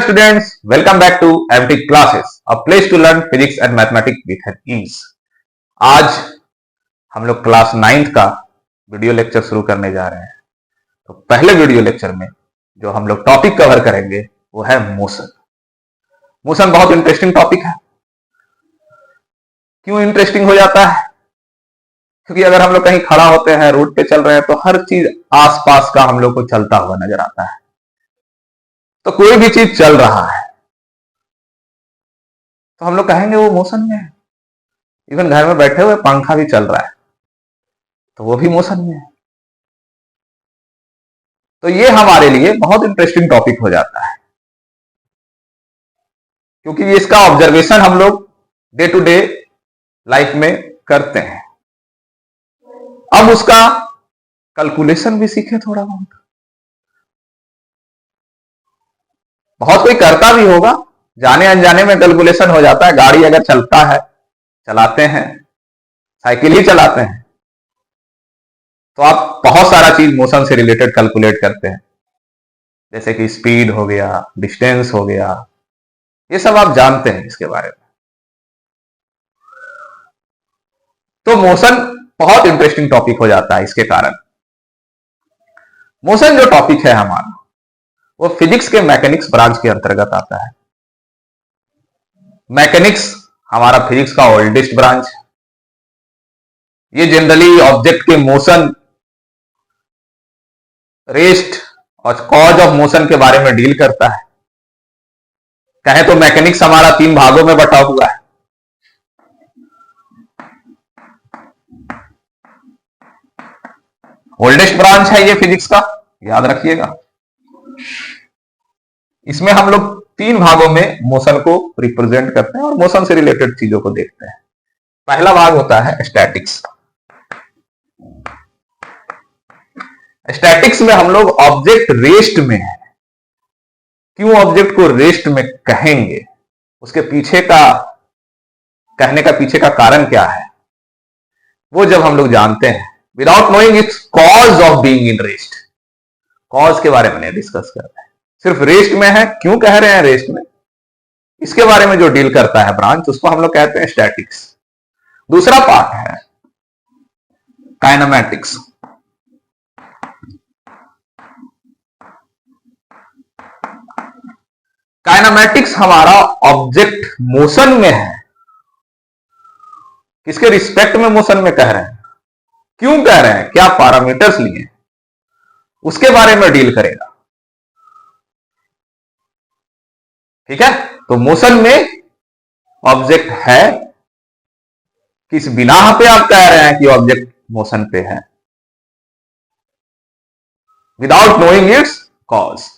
Dear students, welcome back to MT Classes, a place to learn physics and mathematics with an ease. आज हम लोग class 9th का video lecture शुरू करने जा रहे हैं। तो पहले वीडियो लेक्चर में जो हम लोग टॉपिक कवर करेंगे वो है मोशन। मोशन बहुत इंटरेस्टिंग टॉपिक है। क्यों इंटरेस्टिंग हो जाता है? क्योंकि अगर हम लोग कहीं खड़ा होते हैं, रोड पे चल रहे हैं, तो हर चीज आसपास का हम लोग को चलता हुआ नजर आता है। तो कोई भी चीज चल रहा है तो हम लोग कहेंगे वो मोशन में है। इवन घर में बैठे हुए पंखा भी चल रहा है तो वो भी मोशन में है। तो ये हमारे लिए बहुत इंटरेस्टिंग टॉपिक हो जाता है, क्योंकि इसका ऑब्जर्वेशन हम लोग डे टू डे लाइफ में करते हैं। अब उसका कैलकुलेशन भी सीखे थोड़ा बहुत कोई करता भी होगा, जाने अनजाने में कैलकुलेशन हो जाता है। गाड़ी अगर चलता है, चलाते हैं, साइकिल ही चलाते हैं, तो आप बहुत सारा चीज मोशन से रिलेटेड कैलकुलेट करते हैं, जैसे कि स्पीड हो गया, डिस्टेंस हो गया, ये सब आप जानते हैं इसके बारे में। तो मोशन बहुत इंटरेस्टिंग टॉपिक हो जाता है। इसके कारण मोशन जो टॉपिक है हमारा, वो फिजिक्स के मैकेनिक्स ब्रांच के अंतर्गत आता है। मैकेनिक्स हमारा फिजिक्स का ओल्डेस्ट ब्रांच है। ये जनरली ऑब्जेक्ट के मोशन, रेस्ट और कॉज ऑफ मोशन के बारे में डील करता है। कहें तो मैकेनिक्स हमारा 3 भागों में बटा हुआ है। ओल्डेस्ट ब्रांच है ये फिजिक्स का, याद रखिएगा। इसमें हम लोग 3 भागों में मोशन को रिप्रेजेंट करते हैं और मोशन से रिलेटेड चीजों को देखते हैं। पहला भाग होता है स्टैटिक्स। स्टैटिक्स में हम लोग ऑब्जेक्ट रेस्ट में है। क्यों ऑब्जेक्ट को रेस्ट में कहेंगे, उसके पीछे का कहने का पीछे का कारण क्या है, वो जब हम लोग जानते हैं, without knowing it's cause of being in rest, cause के बारे में नहीं डिस्कस करते हैं, सिर्फ रेस्ट में है, क्यों कह रहे हैं रेस्ट में, इसके बारे में जो डील करता है ब्रांच, उसको हम लोग कहते हैं स्टैटिक्स। दूसरा पार्ट है काइनेमैटिक्स। काइनेमैटिक्स हमारा ऑब्जेक्ट मोशन में है, किसके रिस्पेक्ट में मोशन में कह रहे हैं, क्यों कह रहे हैं, क्या पैरामीटर्स लिए, उसके बारे में डील करेगा। ठीक है, तो मोशन में ऑब्जेक्ट है, किस बिना पे आप कह रहे हैं कि ऑब्जेक्ट मोशन पे है, विदाउट नोइंग इट्स कॉज।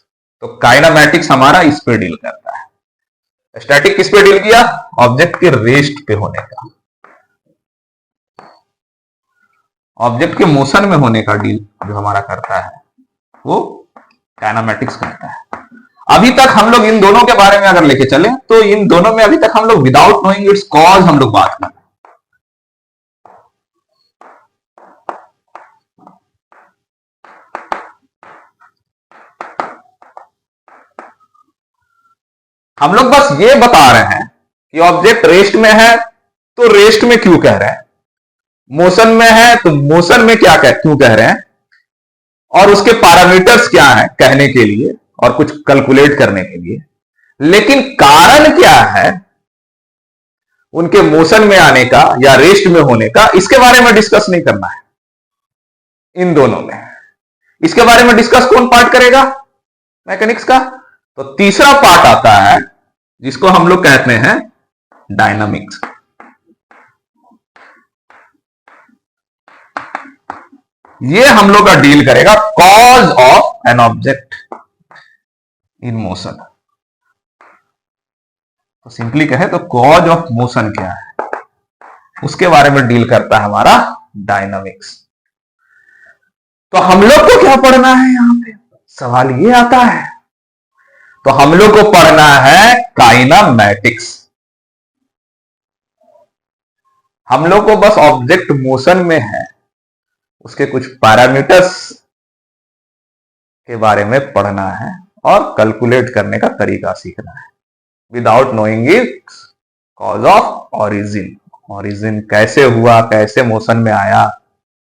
तो काइनेमैटिक्स हमारा इस पे डील करता है। स्टैटिक किस पे डील किया, ऑब्जेक्ट के रेस्ट पे होने का, ऑब्जेक्ट के मोशन में होने का डील जो हमारा करता है वो काइनेमैटिक्स करता है। अभी तक हम लोग इन दोनों के बारे में अगर लेके चले तो इन दोनों में अभी तक हम लोग विदाउट नोइंग इट्स कॉज हम लोग बात कर रहे हैं। हम लोग बस ये बता रहे हैं कि ऑब्जेक्ट रेस्ट में है तो रेस्ट में क्यों कह रहे हैं, मोशन में है तो मोशन में क्यों कह रहे हैं, और उसके पैरामीटर्स क्या हैं कहने के लिए और कुछ कैलकुलेट करने के लिए। लेकिन कारण क्या है उनके मोशन में आने का या रेस्ट में होने का, इसके बारे में डिस्कस नहीं करना है इन दोनों में। इसके बारे में डिस्कस कौन पार्ट करेगा, मैकेनिक्स का। तो तीसरा पार्ट आता है जिसको हम लोग कहते हैं डायनामिक्स। ये हम लोग का डील करेगा cause of an object in motion. तो सिंपली कहे तो कॉज ऑफ मोशन क्या है, उसके बारे में डील करता है हमारा डायनामिक्स। तो हम लोग को क्या पढ़ना है, यहां पे सवाल ये आता है। तो हम लोग को पढ़ना है काइनेमैटिक्स। हम लोग को बस ऑब्जेक्ट मोशन में है, उसके कुछ पैरामीटर्स के बारे में पढ़ना है और कैलकुलेट करने का तरीका सीखना है without knowing it cause of origin. Origin कैसे हुआ, कैसे मोशन में आया,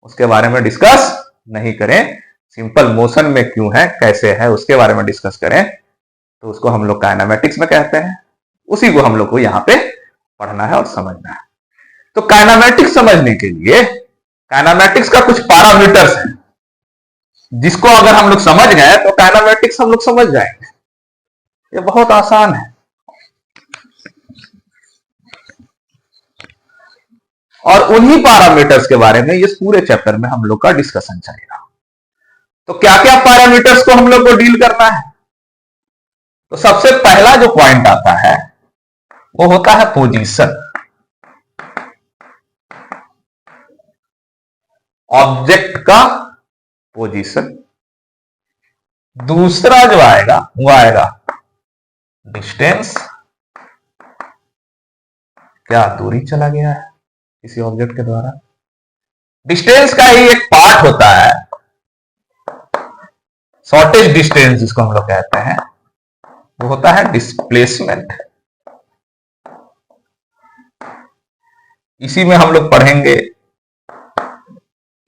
उसके बारे में डिस्कस नहीं करें। सिंपल मोशन में क्यों है, कैसे है, उसके बारे में डिस्कस करें तो उसको हम लोग काइनेमेटिक्स में कहते हैं। उसी को हम लोग को यहाँ पे पढ़ना है और समझना है। तो काइनेमेटिक्स समझने के लिए काइनेमेटिक्स का कुछ पैरामीटर्स हैं जिसको अगर हम लोग समझ गए तो काइनेमेटिक्स हम लोग समझ जाएंगे। ये बहुत आसान है और उन्हीं पैरामीटर्स के बारे में इस पूरे चैप्टर में हम लोग का डिस्कशन चलेगा। तो क्या क्या पैरामीटर्स को हम लोग को डील करना है? तो सबसे पहला जो पॉइंट आता है वो होता है पोजीशन। ऑब्जेक्ट का पोजीशन। दूसरा जो आएगा वो आएगा डिस्टेंस। क्या दूरी चला गया है किसी ऑब्जेक्ट के द्वारा। डिस्टेंस का ही एक पार्ट होता है शॉर्टेज डिस्टेंस जिसको हम लोग कहते हैं, वो होता है डिस्प्लेसमेंट। इसी में हम लोग पढ़ेंगे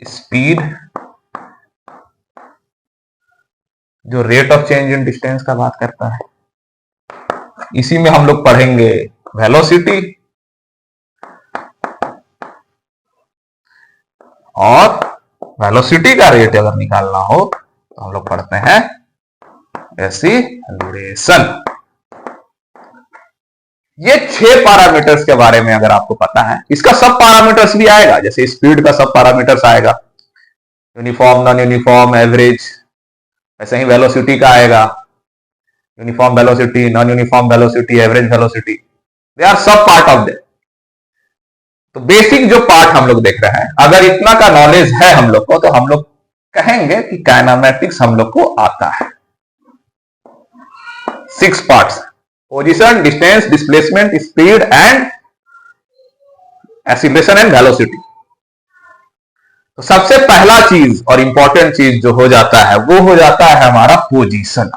स्पीड, जो rate of change in distance का बात करता है। इसी में हम लोग पढ़ेंगे वेलोसिटी और वेलोसिटी का रेट अगर निकालना हो तो हम लोग पढ़ते हैं एक्सीलरेशन। ये 6 पैरामीटर्स के बारे में अगर आपको पता है, इसका सब पैरामीटर्स भी आएगा, जैसे स्पीड का सब पैरामीटर्स आएगा, यूनिफॉर्म, नॉन यूनिफॉर्म, एवरेज, ऐसे ही वेलोसिटी का आएगा, uniform velocity, non uniform velocity, average velocity, they are सब पार्ट ऑफ दैट। तो बेसिक जो पार्ट हम लोग देख रहे हैं, अगर इतना का नॉलेज है हम लोग को तो हम लोग कहेंगे कि काइनेमेटिक्स हम लोग को आता है। 6 parts: position, distance, displacement, speed and acceleration and velocity. तो सबसे पहला चीज और इंपॉर्टेंट चीज जो हो जाता है वो हो जाता है हमारा पोजीशन।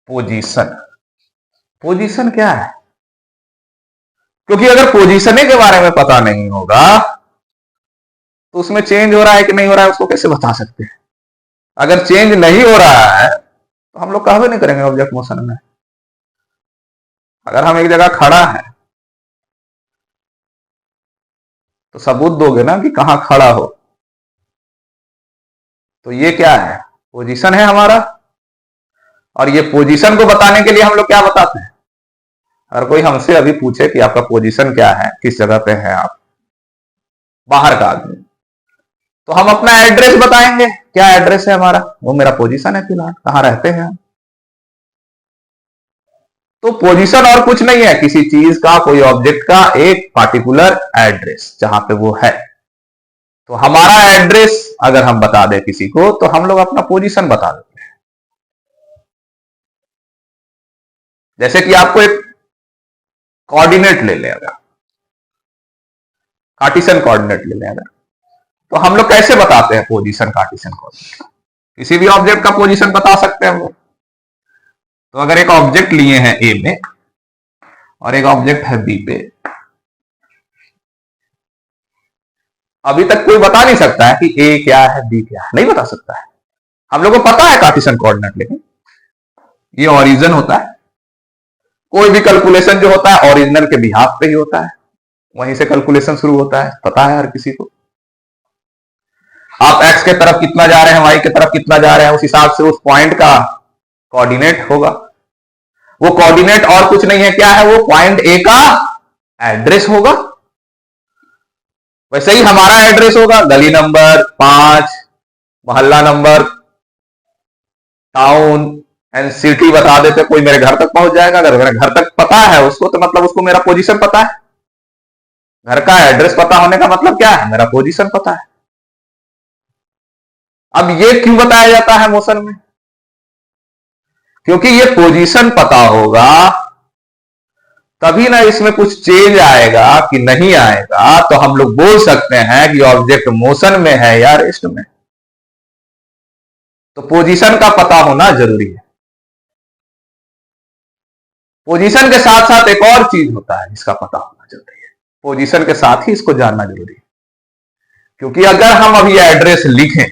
पोजीशन, पोजीशन क्या है? क्योंकि अगर पोजीशन के बारे में पता नहीं होगा तो उसमें चेंज हो रहा है कि नहीं हो रहा है उसको कैसे बता सकते हैं। अगर चेंज नहीं हो रहा है तो हम लोग कहवे नहीं करेंगे ऑब्जेक्ट मोशन में। अगर हम एक जगह खड़ा है तो सबूत दोगे ना कि कहां खड़ा हो। तो ये क्या है? पोजीशन है हमारा। और ये पोजीशन को बताने के लिए हम लोग क्या बताते हैं? अगर कोई हमसे अभी पूछे कि आपका पोजीशन क्या है, किस जगह पे है आप, बाहर का आदमी, तो हम अपना एड्रेस बताएंगे। क्या एड्रेस है हमारा? वो मेरा पोजीशन है, फिलहाल कहां रहते हैं हम। तो पोजीशन और कुछ नहीं है, किसी चीज का, कोई ऑब्जेक्ट का एक पार्टिकुलर एड्रेस जहां पे वो है। तो हमारा एड्रेस अगर हम बता दें किसी को तो हम लोग अपना पोजीशन बता देते हैं। जैसे कि आपको एक कोऑर्डिनेट ले लें, अगर कार्टेशियन कोऑर्डिनेट ले लें अगर, तो हम लोग कैसे बताते हैं पोजीशन कार्टेशियन कोऑर्डिनेट? किसी भी ऑब्जेक्ट का पोजीशन बता सकते हैं हम लोग। तो अगर एक ऑब्जेक्ट लिए हैं ए में और एक ऑब्जेक्ट है बी पे, अभी तक कोई बता नहीं सकता है कि ए क्या है, बी क्या है, नहीं बता सकता है। हम लोग को पता है कार्टेशियन कोऑर्डिनेट, लेकिन ये ओरिजिन होता है। कोई भी कैलकुलेशन जो होता है ओरिजिनल के बिहाफ पे ही होता है, वहीं से कैलकुलेशन शुरू होता है, पता है हर किसी को। आप एक्स के तरफ कितना जा रहे हैं, वाई के तरफ कितना जा रहे हैं, उस हिसाब से उस पॉइंट का कोऑर्डिनेट होगा। वो कोऑर्डिनेट और कुछ नहीं है, क्या है वो? पॉइंट ए का एड्रेस होगा। वैसे ही हमारा एड्रेस होगा, गली नंबर 5, मोहल्ला नंबर, टाउन एंड सिटी बता देते, कोई मेरे घर तक पहुंच जाएगा। अगर मेरे घर तक पता है उसको तो मतलब उसको मेरा पोजीशन पता है। घर का एड्रेस पता होने का मतलब क्या है? मेरा पोजीशन पता है। अब ये क्यों बताया जाता है मोशन में? क्योंकि ये पोजीशन पता होगा तभी ना इसमें कुछ चेंज आएगा कि नहीं आएगा, तो हम लोग बोल सकते हैं कि ऑब्जेक्ट मोशन में है या रेस्ट में। तो पोजीशन का पता होना जरूरी है। पोजीशन के साथ साथ एक और चीज होता है जिसका पता होना जरूरी है, पोजीशन के साथ ही इसको जानना जरूरी है। क्योंकि अगर हम अभी एड्रेस लिखें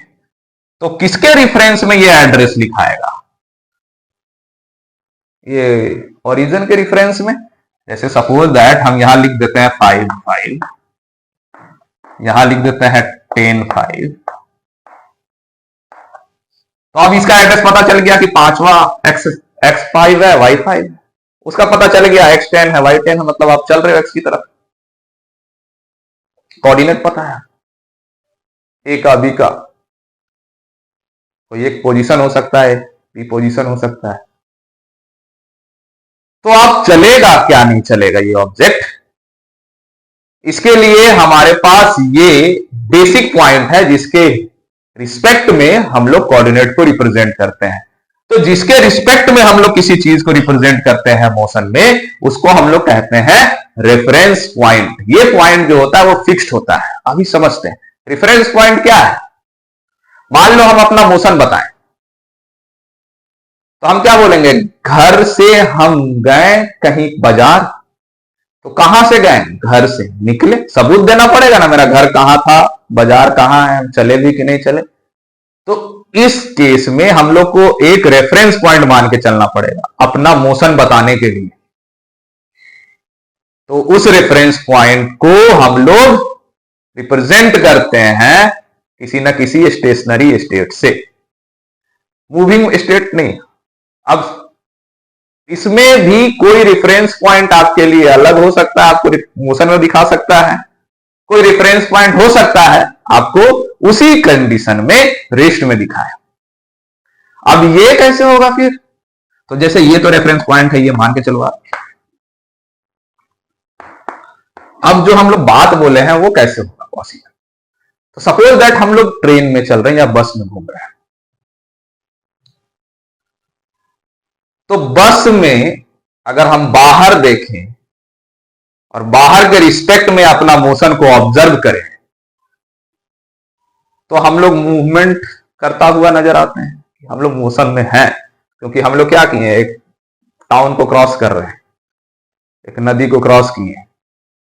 तो किसके रिफरेंस में ये एड्रेस लिखाएगा? ये ओरिजिन के रिफरेंस में। जैसे सपोज दैट हम यहां लिख देते हैं 5 यहां लिख देते हैं 10 तो अब इसका एड्रेस पता चल गया कि पांचवा x5 है, y5 है। उसका पता चल गया x10 है, y10 है, मतलब आप चल रहे हो x की तरफ। कोऑर्डिनेट पता है ए का, बी का, कोई एक पोजीशन हो सकता है, बी पोजीशन हो सकता है। तो अब चलेगा क्या नहीं चलेगा ये ऑब्जेक्ट, इसके लिए हमारे पास ये बेसिक पॉइंट है जिसके रिस्पेक्ट में हम लोग कोऑर्डिनेट को रिप्रेजेंट करते हैं। तो जिसके रिस्पेक्ट में हम लोग किसी चीज को रिप्रेजेंट करते हैं मोशन में, उसको हम लोग कहते हैं रेफरेंस पॉइंट। ये पॉइंट जो होता है वो फिक्स्ड होता है। अभी समझते हैं रेफरेंस पॉइंट क्या है। मान लो हम अपना मोशन बताएं तो हम क्या बोलेंगे, घर से हम गए कहीं बाजार। तो कहां से गए? घर से निकले। सबूत देना पड़ेगा ना, मेरा घर कहां था, बाजार कहां है, चले भी कि नहीं चले। तो इस केस में हम लोग को एक रेफरेंस पॉइंट मान के चलना पड़ेगा अपना मोशन बताने के लिए। तो उस रेफरेंस पॉइंट को हम लोग रिप्रेजेंट करते हैं किसी ना किसी स्टेशनरी स्टेट से, मूविंग स्टेट नहीं। अब इसमें भी कोई रेफरेंस पॉइंट आपके लिए अलग हो सकता है, आपको मोशन में दिखा सकता है। कोई रेफरेंस पॉइंट हो सकता है आपको उसी कंडीशन में रेस्ट में दिखाए। अब ये कैसे होगा फिर? तो जैसे ये तो रेफरेंस पॉइंट है, ये मान के चलो आप। अब जो हम लोग बात बोले हैं वो कैसे होगा पॉसिबल? तो सपोज दैट हम लोग ट्रेन में चल रहे हैं या बस में घूम रहे हैं। तो बस में अगर हम बाहर देखें और बाहर के रिस्पेक्ट में अपना मोशन को ऑब्जर्व करें तो हम लोग मूवमेंट करता हुआ नजर आते हैं, हम लोग मोशन में हैं। क्योंकि हम लोग क्या किए, एक टाउन को क्रॉस कर रहे हैं, एक नदी को क्रॉस किए,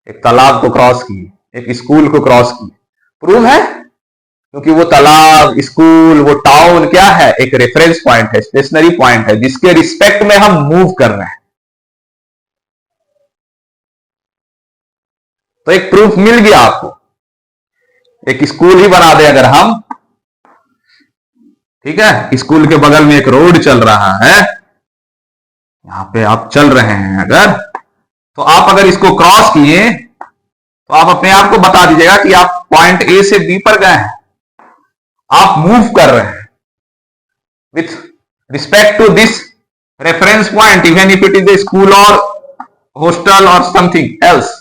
एक तालाब को क्रॉस किए, एक स्कूल को क्रॉस किए। प्रूव है, क्योंकि वो तालाब, स्कूल, वो टाउन क्या है, एक रेफरेंस पॉइंट है, स्टेशनरी पॉइंट है जिसके रिस्पेक्ट में हम मूव कर रहे हैं। तो एक प्रूफ मिल गया आपको। एक स्कूल ही बना दे अगर हम, ठीक है, स्कूल के बगल में एक रोड चल रहा है, यहां पे आप चल रहे हैं अगर, तो आप अगर इसको क्रॉस किए तो आप अपने आप को बता दीजिएगा कि आप पॉइंट ए से बी पर गए हैं, आप मूव कर रहे हैं with respect to this reference point, even if it is a school और हॉस्टल और समथिंग एल्स।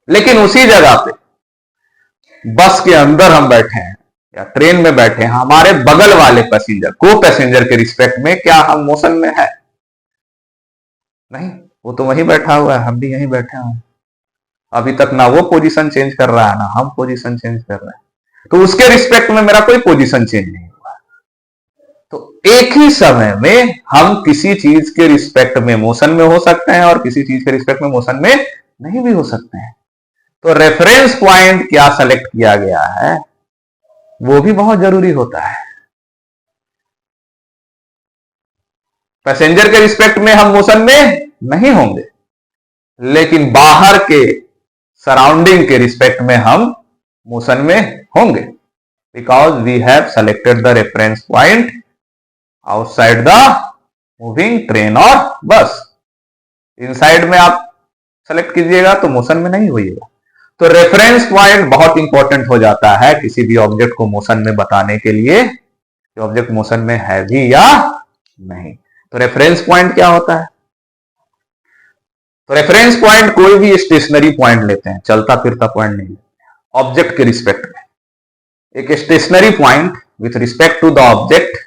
लेकिन उसी जगह पे बस के अंदर हम बैठे हैं या ट्रेन में बैठे हैं, हमारे बगल वाले पैसेंजर, को पैसेंजर के रिस्पेक्ट में क्या हम मोशन में है? नहीं, वो तो वहीं बैठा हुआ है, हम भी यहीं बैठे हैं। अभी तक ना वो पोजीशन चेंज कर रहा है ना हम पोजीशन चेंज कर रहे हैं, तो उसके रिस्पेक्ट में मेरा कोई पोजीशन चेंज नहीं हुआ। तो एक ही समय में हम किसी चीज के रिस्पेक्ट में मोशन में हो सकते हैं और किसी चीज के रिस्पेक्ट में मोशन में नहीं भी हो सकते हैं। तो रेफरेंस पॉइंट क्या सेलेक्ट किया गया है वो भी बहुत जरूरी होता है। पैसेंजर के रिस्पेक्ट में हम मोशन में नहीं होंगे, लेकिन बाहर के सराउंडिंग के रिस्पेक्ट में हम मोशन में होंगे, because we have selected the reference point outside the moving train और बस। इनसाइड में आप सेलेक्ट कीजिएगा तो मोशन में नहीं होइएगा। तो रेफरेंस पॉइंट बहुत इंपॉर्टेंट हो जाता है किसी भी ऑब्जेक्ट को मोशन में बताने के लिए कि ऑब्जेक्ट मोशन में है भी या नहीं। तो रेफरेंस पॉइंट क्या होता है? तो रेफरेंस पॉइंट कोई भी स्टेशनरी पॉइंट लेते हैं, चलता फिरता पॉइंट नहीं लेते, ऑब्जेक्ट के रिस्पेक्ट में एक stationary point with respect to the object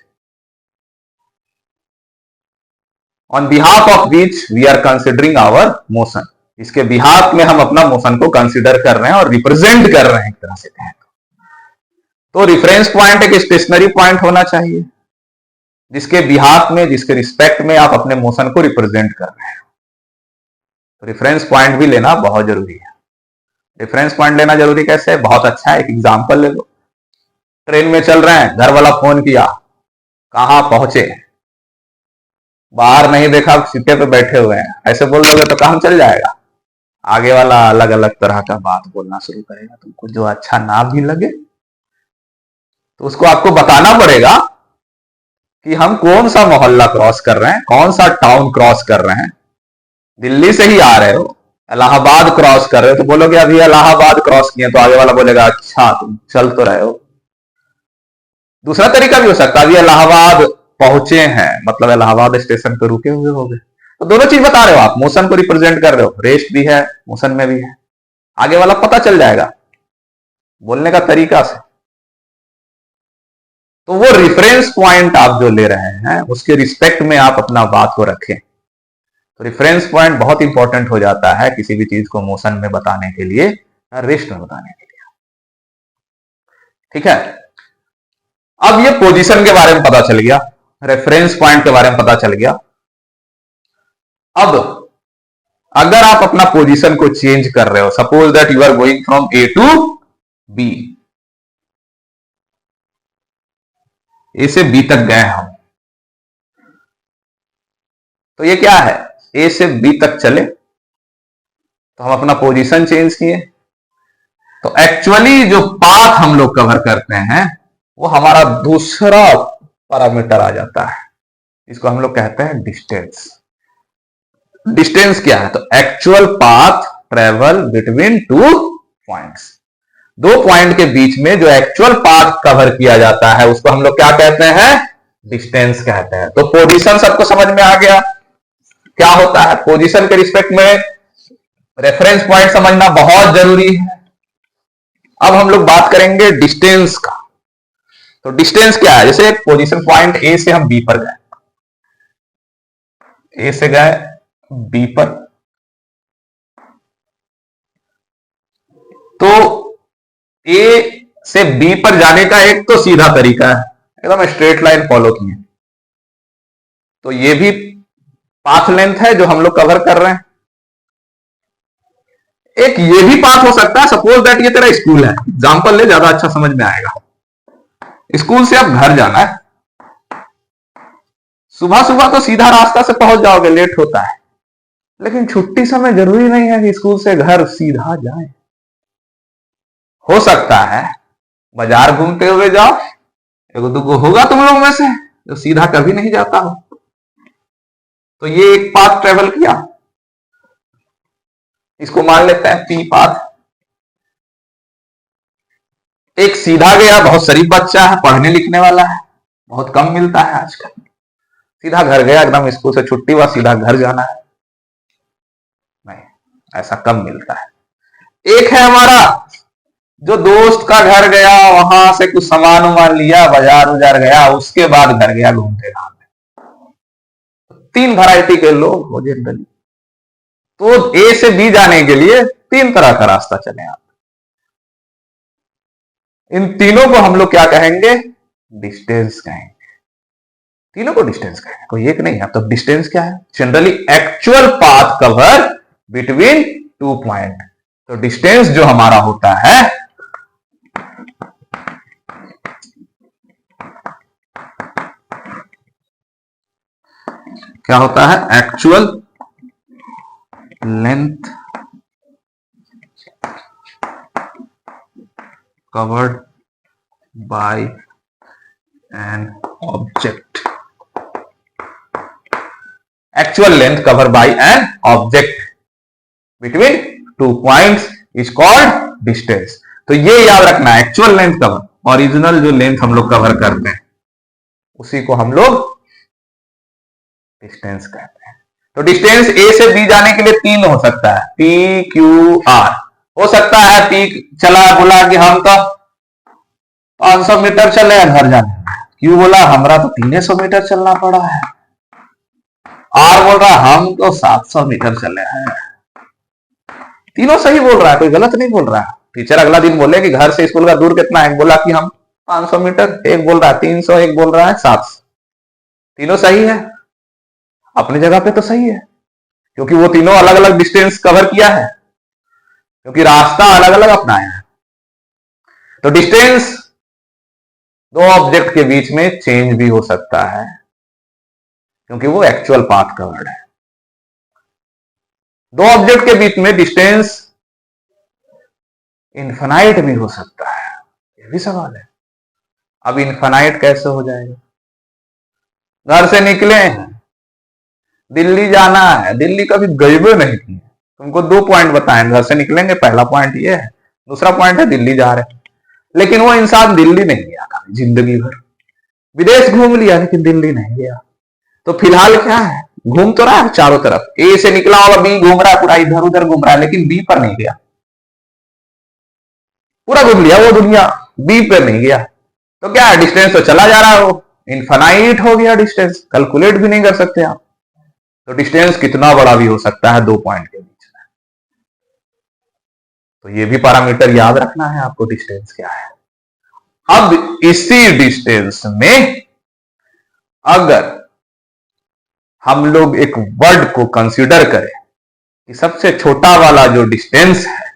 on behalf of which we are considering our motion, इसके बिहाफ में हम अपना मोशन को कंसिडर कर रहे हैं और रिप्रेजेंट कर रहे हैं एक तरह से कहें तो रेफरेंस पॉइंट एक स्टेशनरी पॉइंट होना चाहिए जिसके बिहाफ में, जिसके रिस्पेक्ट में आप अपने मोशन को रिप्रेजेंट कर रहे हैं। तो रेफरेंस पॉइंट भी लेना बहुत जरूरी है। रेफरेंस पॉइंट लेना जरूरी कैसे? बहुत अच्छा है, एक एग्जांपल ले लो। ट्रेन में चल रहे हैं, घर वाला फोन किया, कहां पहुंचे, बाहर नहीं देखा, सीटे पे बैठे हुए हैं, ऐसे बोल दोगे तो काम चल जाएगा? आगे वाला अलग अलग तरह का बात बोलना शुरू करेगा, तुमको जो अच्छा ना भी लगे तो उसको आपको बताना पड़ेगा कि हम कौन सा मोहल्ला क्रॉस कर रहे हैं, कौन सा टाउन क्रॉस कर रहे हैं। दिल्ली से ही आ रहे हो, इलाहाबाद क्रॉस कर रहे हो, तो बोलोगे अभी इलाहाबाद क्रॉस किए, तो आगे वाला बोलेगा अच्छा तुम चल तो रहे हो। दूसरा तरीका भी हो सकता है, अभी इलाहाबाद पहुंचे हैं, मतलब इलाहाबाद स्टेशन पे रुके हुए होंगे। तो दोनों चीज बता रहे हो आप, मोशन को रिप्रेजेंट कर रहे हो, रेस्ट भी है, मोशन में भी है। आगे वाला पता चल जाएगा बोलने का तरीका से। तो वो रेफरेंस पॉइंट आप जो ले रहे हैं उसके रिस्पेक्ट में आप अपना बात को रखें। तो रेफरेंस पॉइंट बहुत इंपॉर्टेंट हो जाता है किसी भी चीज को मोशन में बताने के लिए या रेस्ट में बताने के लिए। ठीक है, अब ये पोजीशन के बारे में पता चल गया, रेफरेंस पॉइंट के बारे में पता चल गया। अब अगर आप अपना पोजीशन को चेंज कर रहे हो, suppose that you are going from A to B, A से बी तक गए हम, तो ये क्या है, ए से बी तक चले तो हम अपना पोजीशन चेंज किए। तो एक्चुअली जो पाथ हम लोग कवर करते हैं वो हमारा दूसरा पैरामीटर आ जाता है, इसको हम लोग कहते हैं डिस्टेंस। डिस्टेंस क्या है? तो actual path travel between two points, दो पॉइंट के बीच में जो एक्चुअल पाथ कवर किया जाता है उसको हम लोग क्या कहते हैं? डिस्टेंस कहते हैं। तो पोजीशन सबको समझ में आ गया क्या होता है। पोजीशन के रिस्पेक्ट में रेफरेंस पॉइंट समझना बहुत जरूरी है। अब हम लोग बात करेंगे डिस्टेंस का। तो डिस्टेंस क्या है? जैसे पोजीशन पॉइंट ए से हम बी पर गए, ए से गए बी पर, तो ए से बी पर जाने का एक तो सीधा तरीका है, एकदम स्ट्रेट लाइन फॉलो किए, तो ये भी पाथ लेंथ है जो हम लोग कवर कर रहे हैं। एक ये भी पाथ हो सकता है, सपोज दैट ये तेरा स्कूल है, एग्जांपल ले, ज्यादा अच्छा समझ में आएगा। स्कूल से अब घर जाना है, सुबह सुबह तो सीधा रास्ता से पहुंच जाओगे, लेट होता है, लेकिन छुट्टी समय जरूरी नहीं है कि स्कूल से घर सीधा जाए। हो सकता है बाजार घूमते हुए जाओ, एगो दुगो होगा तुम लोग में से जो सीधा कभी नहीं जाता हो, तो ये एक पाथ ट्रेवल किया, इसको मान लेते हैं पी पाथ। एक सीधा गया, बहुत शरीफ बच्चा है, पढ़ने लिखने वाला है, बहुत कम मिलता है आजकल, सीधा घर गया, एकदम स्कूल से छुट्टी हुआ सीधा घर जाना है, नहीं, ऐसा कम मिलता है। एक है हमारा जो दोस्त का घर गया, वहां से कुछ सामान उमान लिया, बाजार उजार गया, उसके बाद घर गया घूमते घामते। तीन वैरायटी के लोग हो जनरली। तो ए से बी जाने के लिए तीन तरह का रास्ता चले आप, इन तीनों को हम लोग क्या कहेंगे? डिस्टेंस कहेंगे। तीनों को डिस्टेंस कहेंगे, कोई एक नहीं है। तो डिस्टेंस क्या है? Generally actual path cover between two point. तो डिस्टेंस जो हमारा होता है क्या होता है? Actual length covered by an object. Actual length cover by an object between two points is called distance. तो ये याद रखना है, एक्चुअल लेंथ कवर, ओरिजिनल जो लेंथ हम लोग कवर करते हैं उसी को हम लोग डिस्टेंस कहते हैं। तो डिस्टेंस ए से बी जाने के लिए तीन हो सकता है, पी क्यू आर। हो सकता है पी चला बोला कि हम तो 500 मीटर चले घर जाने, क्यू बोला हमरा तो 300 मीटर चलना पड़ा है। आर बोल रहा है हम तो 700 मीटर चले हैं। तीनों सही बोल रहा है, कोई गलत नहीं बोल रहा है। टीचर अगला दिन बोले कि घर से स्कूल का दूर कितना है, बोला कि हम 500 मीटर, एक बोल रहा है 300, एक बोल रहा है 700। तीनों सही है, अपनी जगह पे तो सही है, क्योंकि वो तीनों अलग अलग डिस्टेंस कवर किया है, क्योंकि रास्ता अलग अलग अपनाया है। तो डिस्टेंस दो ऑब्जेक्ट के बीच में चेंज भी हो सकता है, क्योंकि वो एक्चुअल पाथ कवर्ड है। दो ऑब्जेक्ट के बीच में डिस्टेंस इनफाइनाइट भी हो सकता है, ये भी सवाल है। अब इनफाइनाइट कैसे हो जाएगा? घर से निकले हैं, दिल्ली जाना है, दिल्ली कभी गए नहीं किए, तुमको 2 पॉइंट बताएं, घर से निकलेंगे, पहला पॉइंट ये है, दूसरा पॉइंट है दिल्ली जा रहे हैं। लेकिन वो इंसान दिल्ली नहीं गया कभी जिंदगी भर, विदेश घूम लिया लेकिन दिल्ली नहीं गया। तो फिलहाल क्या है, घूम तो रहा है चारों तरफ, ए से निकला होगा, बी घूम रहा है, पूरा इधर उधर घूम रहा है, लेकिन बी पर नहीं गया। पूरा घूम लिया वो दुनिया, बी पर नहीं गया। तो क्या है, डिस्टेंस तो चला जा रहा है, वो इनफाइनाइट हो गया डिस्टेंस, कैलकुलेट भी नहीं कर सकते आप। तो डिस्टेंस कितना बड़ा भी हो सकता है 2 पॉइंट के बीच में। तो ये भी पैरामीटर याद रखना है आपको, डिस्टेंस क्या है। अब इसी डिस्टेंस में अगर हम लोग एक वर्ड को कंसीडर करें कि सबसे छोटा वाला जो डिस्टेंस है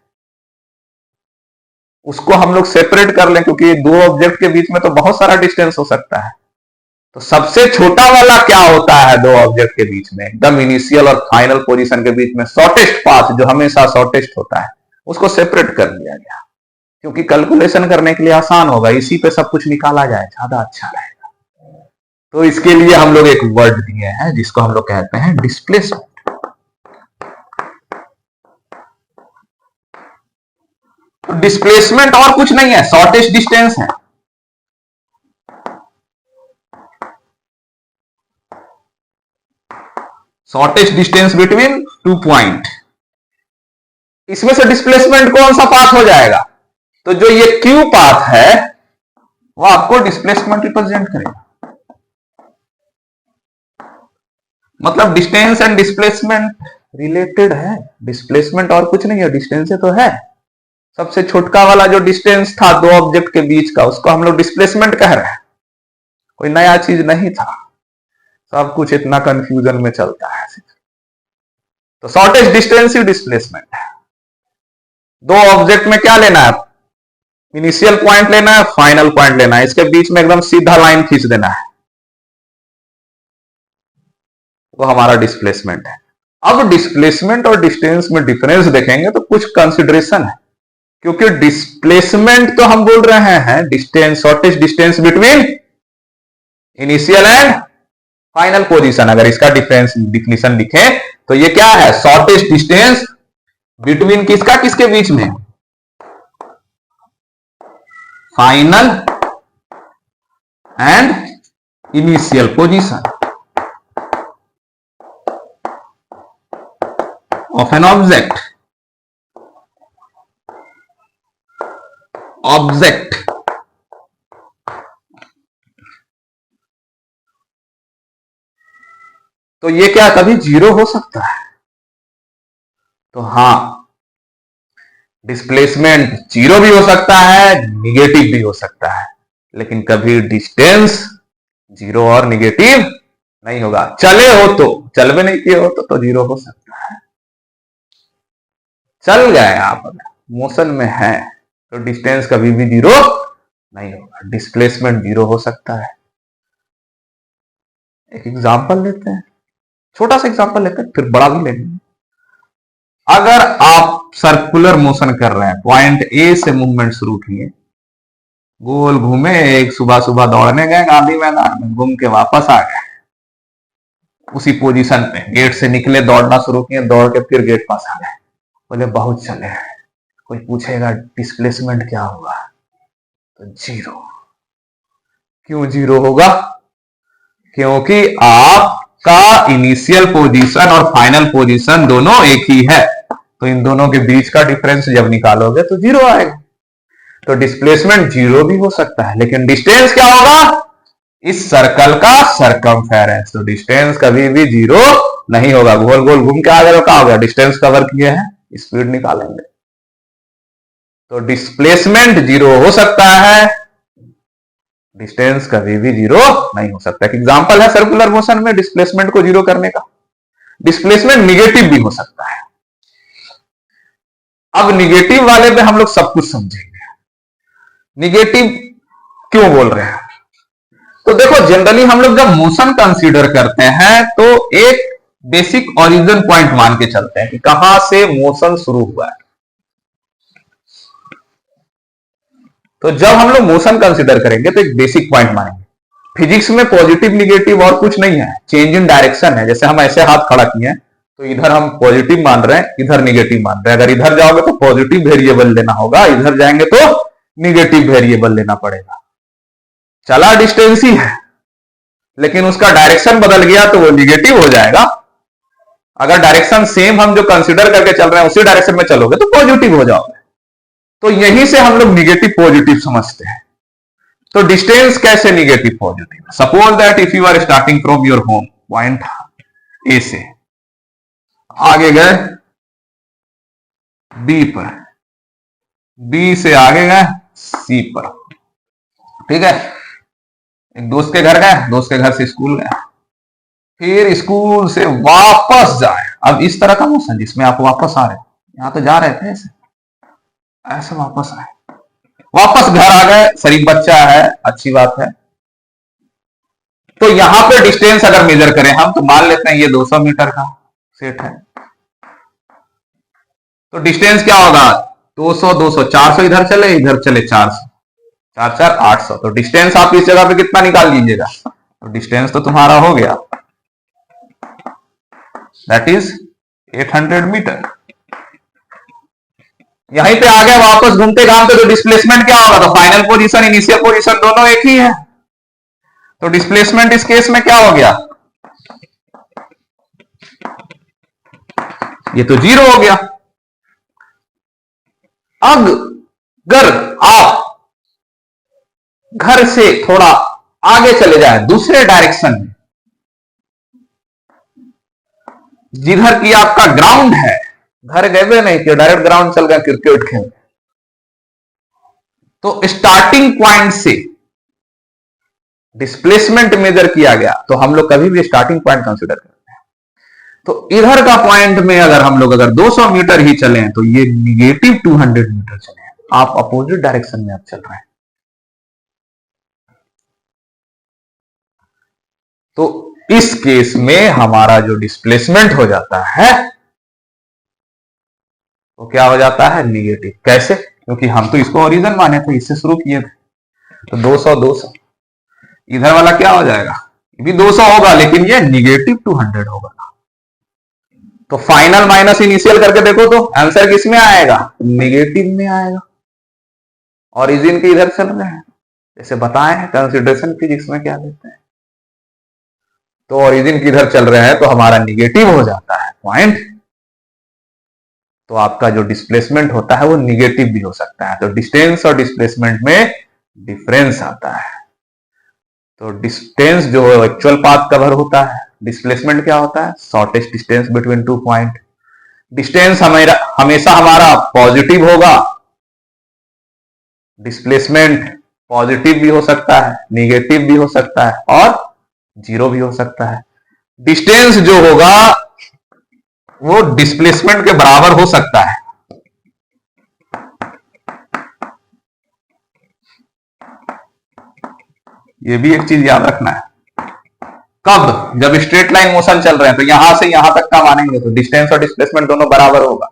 उसको हम लोग सेपरेट कर लें, क्योंकि दो ऑब्जेक्ट के बीच में तो बहुत सारा डिस्टेंस हो सकता है। तो सबसे छोटा वाला क्या होता है दो ऑब्जेक्ट के बीच में, एकदम इनिशियल और फाइनल पोजीशन के बीच में शॉर्टेस्ट पाथ, जो हमेशा शॉर्टेस्ट होता है, उसको सेपरेट कर लिया गया, क्योंकि कैलकुलेशन करने के लिए आसान होगा, इसी पे सब कुछ निकाला जाए, ज्यादा अच्छा रहेगा। तो इसके लिए हम लोग एक वर्ड दिए हैं जिसको हम लोग कहते हैं डिस्प्लेसमेंट। तो डिस्प्लेसमेंट और कुछ नहीं है, शॉर्टेस्ट डिस्टेंस है। Shortest distance between 2 point. इसमें से डिस्प्लेसमेंट कौन सा पाथ हो जाएगा? तो जो ये क्यू पाथ है वो आपको डिस्प्लेसमेंट रिप्रेजेंट करेगा। मतलब डिस्टेंस एंड डिस्प्लेसमेंट रिलेटेड है, डिस्प्लेसमेंट और कुछ नहीं है, डिस्टेंस से तो है। सबसे छोटका वाला जो डिस्टेंस था दो ऑब्जेक्ट के बीच का, उसको हम लोग डिस्प्लेसमेंट कह रहे हैं, कोई नया चीज नहीं था, सब कुछ इतना कंफ्यूजन में चलता है। तो शॉर्टेस्ट डिस्टेंस ही डिस्प्लेसमेंट है। दो ऑब्जेक्ट में क्या लेना है, इनिशियल पॉइंट लेना है, फाइनल पॉइंट लेना है, इसके बीच में एकदम सीधा लाइन खींच देना है, वो हमारा डिस्प्लेसमेंट है। अब डिस्प्लेसमेंट और डिस्टेंस में डिफरेंस देखेंगे तो कुछ कंसिडरेशन है, क्योंकि डिस्प्लेसमेंट तो हम बोल रहे हैं distance, shortest distance between initial and final position. अगर इसका डिफरेंस डिफिनेशन लिखे तो ये क्या है, शॉर्टेस्ट डिस्टेंस बिटवीन किसका किसके बीच में, final and initial position of an object तो ये क्या कभी जीरो हो सकता है? तो हां, डिस्प्लेसमेंट जीरो भी हो सकता है, निगेटिव भी हो सकता है, लेकिन कभी डिस्टेंस जीरो और निगेटिव नहीं होगा। चले हो तो, चल भी नहीं किए हो तो जीरो हो सकता है। चल गए आप, मोशन में है तो डिस्टेंस कभी भी जीरो नहीं होगा, डिस्प्लेसमेंट जीरो हो सकता है। एक एग्जांपल लेते हैं, छोटा सा एग्जांपल लेते हैं, फिर बड़ा भी लेंगे। अगर आप सर्कुलर मोशन कर रहे हैं, पॉइंट ए से मूवमेंट शुरू किए, गोल घूमे, एक सुबह सुबह दौड़ने गए गांधी मैदान में, घूम के वापस आ गए उसी पोजीशन पे, गेट से निकले, दौड़ना शुरू किए, दौड़ के फिर गेट पास आ गए, बोले बहुत चले। कोई पूछेगा डिस्प्लेसमेंट क्या होगा, तो जीरो। क्यों जीरो होगा? क्योंकि आपका इनिशियल पोजीशन और फाइनल पोजीशन दोनों एक ही है, तो इन दोनों के बीच का डिफरेंस जब निकालोगे तो जीरो आएगा। तो डिस्प्लेसमेंट जीरो भी हो सकता है, लेकिन डिस्टेंस क्या होगा, इस सर्कल का सरकमफेरेंस। तो डिस्टेंस कभी भी जीरो नहीं होगा। गोल गोल घूम के आ गए तो क्या हो गया, डिस्टेंस कवर किए हैं, स्पीड निकालेंगे। तो डिस्प्लेसमेंट जीरो हो सकता है, डिस्टेंस कभी भी जीरो नहीं हो सकता। एक एग्जांपल है सर्कुलर मोशन में डिस्प्लेसमेंट को जीरो करने का। डिस्प्लेसमेंट निगेटिव भी हो सकता है। अब निगेटिव वाले पे हम लोग सब कुछ समझेंगे। निगेटिव क्यों बोल रहे हैं, तो देखो जनरली हम लोग जब मोशन कंसीडर करते हैं तो एक बेसिक ओरिजिन पॉइंट मान के चलते हैं कि कहां से मोशन शुरू हुआ है। तो जब हम लोग मोशन कंसीडर करेंगे तो एक बेसिक पॉइंट मानेंगे। फिजिक्स में पॉजिटिव निगेटिव और कुछ नहीं है, चेंज इन डायरेक्शन है। जैसे हम ऐसे हाथ खड़ा किए हैं तो इधर हम पॉजिटिव मान रहे हैं, इधर निगेटिव मान रहे हैं। अगर इधर जाओगे तो पॉजिटिव वेरिएबल लेना होगा, इधर जाएंगे तो निगेटिव वेरिएबल लेना पड़ेगा। चला डिस्टेंस ही है, लेकिन उसका डायरेक्शन बदल गया तो वो निगेटिव हो जाएगा। अगर डायरेक्शन सेम हम जो कंसीडर करके चल रहे हैं उसी डायरेक्शन में चलोगे तो पॉजिटिव हो जाओगे। तो यहीं से हम लोग निगेटिव पॉजिटिव समझते हैं। तो डिस्टेंस कैसे negative positive, suppose that if you are starting from your home point A से आगे गए बी पर, बी से आगे गए सी पर, ठीक है। एक दोस्त के घर गए, दोस्त के घर से स्कूल गए, फिर स्कूल से वापस जाए। अब इस तरह का मोशन जिसमें आप वापस आ रहे, यहां तो जा रहे थे ऐसे, ऐसे वापस आए, वापस घर आ गए, शरीफ बच्चा है, अच्छी बात है। तो यहां पे डिस्टेंस अगर मेजर करें हम तो मान लेते हैं ये 200 मीटर का सेट है। तो डिस्टेंस क्या होगा, 200 200 400, इधर चले 400, 4 4 800। तो डिस्टेंस आप इस जगह पे कितना निकाल लीजिएगा, तो डिस्टेंस तो तुम्हारा हो गया, दैट इज 800 मीटर। यहीं पे आ गए वापस घूमते घामते, तो डिस्प्लेसमेंट क्या होगा, तो फाइनल पोजीशन इनिशियल पोजीशन दोनों एक ही है। तो डिस्प्लेसमेंट इस केस में क्या हो गया, ये तो जीरो हो गया। अब अगर आप घर से थोड़ा आगे चले जाए दूसरे डायरेक्शन में, जिधर की आपका ग्राउंड है, घर गए नहीं कि डायरेक्ट ग्राउंड चल गए क्रिकेट खेलने, तो स्टार्टिंग पॉइंट से डिस्प्लेसमेंट मेजर किया गया। तो हम लोग कभी भी स्टार्टिंग पॉइंट कंसीडर करते हैं। तो इधर का पॉइंट में अगर हम लोग अगर 200 मीटर ही चले तो ये निगेटिव 200 मीटर चले, आप अपोजिट डायरेक्शन में आप चल रहे हैं। तो इस केस में हमारा जो डिस्प्लेसमेंट हो जाता है वो क्या हो जाता है, निगेटिव। कैसे, क्योंकि हम तो इसको ओरिजिन माने थे, इससे शुरू किए थे। तो 200 200, इधर वाला क्या हो जाएगा, ये भी 200 होगा लेकिन ये निगेटिव 200 होगा। तो फाइनल माइनस इनिशियल करके देखो तो आंसर किस में आएगा, निगेटिव में आएगा। ओरिजिन के इधर चल रहे हैं, जैसे बताए हैं कंसिडरेशन फिजिक्स में क्या लेते हैं। तो ओरिजिन किधर चल रहे हैं तो हमारा निगेटिव हो जाता है पॉइंट। तो आपका जो डिस्प्लेसमेंट होता है वो निगेटिव भी हो सकता है। तो डिस्टेंस और डिस्प्लेसमेंट में डिफरेंस आता है। तो डिस्टेंस जो एक्चुअल पाथ कवर होता है, डिस्प्लेसमेंट क्या होता है, shortest distance between two point. Distance हमेशा हमारा पॉजिटिव होगा, डिस्प्लेसमेंट पॉजिटिव भी हो सकता है, निगेटिव भी हो सकता है और जीरो भी हो सकता है। डिस्टेंस जो होगा वो डिस्प्लेसमेंट के बराबर हो सकता है। ये भी एक चीज याद रखना है। कब, जब स्ट्रेट लाइन मोशन चल रहे हैं तो यहां से यहां तक का मानेंगे तो डिस्टेंस और डिस्प्लेसमेंट दोनों बराबर होगा।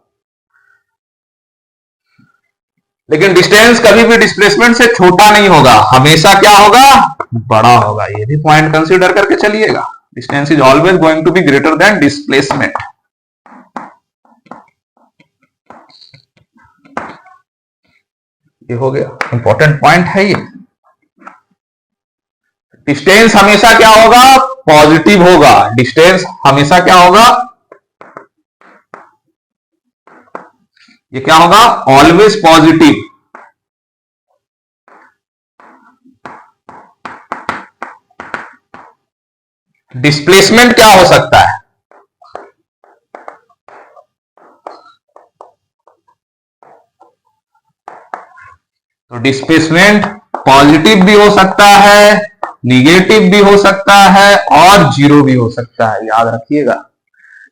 लेकिन डिस्टेंस कभी भी डिस्प्लेसमेंट से छोटा नहीं होगा, हमेशा क्या होगा, बड़ा होगा। ये भी पॉइंट कंसीडर करके चलिएगा। Distance is always going to be greater than displacement. ये हो गया, इंपॉर्टेंट पॉइंट है ये। डिस्टेंस हमेशा क्या होगा, पॉजिटिव होगा। डिस्टेंस हमेशा क्या होगा, ये क्या होगा, ऑलवेज पॉजिटिव। डिस्प्लेसमेंट क्या हो सकता है? तो डिस्प्लेसमेंट पॉजिटिव भी हो सकता है, निगेटिव भी हो सकता है और जीरो भी हो सकता है, याद रखिएगा।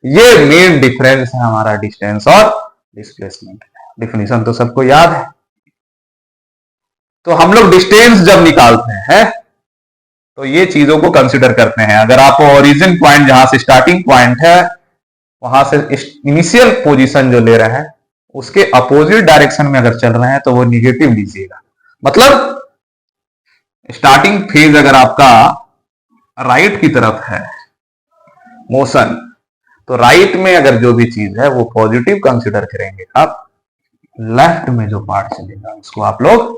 ये मेन डिफरेंस है हमारा डिस्टेंस और डिस्प्लेसमेंट। डिफिनेशन तो सबको याद है। तो हम लोग डिस्टेंस जब निकालते हैं तो ये चीजों को कंसिडर करते हैं। अगर आप ओरिजिन पॉइंट जहां से स्टार्टिंग पॉइंट है वहां से इनिशियल पोजीशन जो ले रहे हैं उसके अपोजिट डायरेक्शन में अगर चल रहे हैं तो वो निगेटिव लीजिएगा। मतलब स्टार्टिंग फेज अगर आपका राइट की तरफ है मोशन, तो राइट में अगर जो भी चीज है वो पॉजिटिव कंसिडर करेंगे आप। लेफ्ट में जो पार्ट चलेगा उसको आप लोग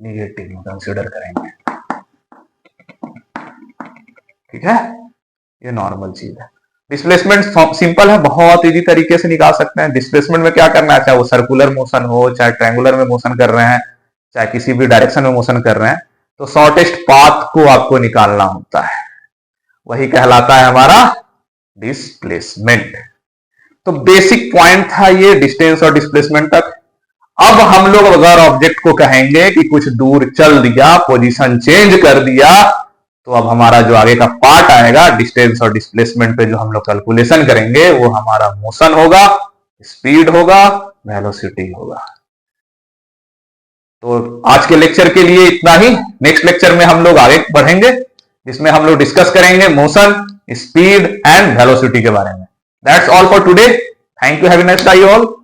निगेटिव में कंसिडर करेंगे। ठीक है, ये नॉर्मल चीज है। डिस्प्लेसमेंट सिंपल है, बहुत इजी तरीके से निकाल सकते हैं। डिस्प्लेसमेंट में क्या करना है, चाहे वो सर्कुलर मोशन हो, चाहे ट्रायंगुलर में मोशन कर रहे हैं, चाहे किसी भी डायरेक्शन में मोशन कर रहे हैं, तो शॉर्टेस्ट पाथ को आपको निकालना होता है, वही कहलाता है हमारा डिस्प्लेसमेंट। तो बेसिक पॉइंट था ये डिस्टेंस और डिस्प्लेसमेंट तक। अब हम लोग अगर ऑब्जेक्ट को कहेंगे कि कुछ दूर चल दिया, पोजीशन चेंज कर दिया, तो अब हमारा जो आगे का पार्ट आएगा डिस्टेंस और डिस्प्लेसमेंट पे जो हम लोग कैलकुलेशन करेंगे वो हमारा मोशन होगा, स्पीड होगा, वेलोसिटी होगा। तो आज के लेक्चर के लिए इतना ही। नेक्स्ट लेक्चर में हम लोग आगे बढ़ेंगे जिसमें हम लोग डिस्कस करेंगे मोशन, स्पीड एंड वेलोसिटी के बारे में। That's all for today. Thank you, have a nice day all.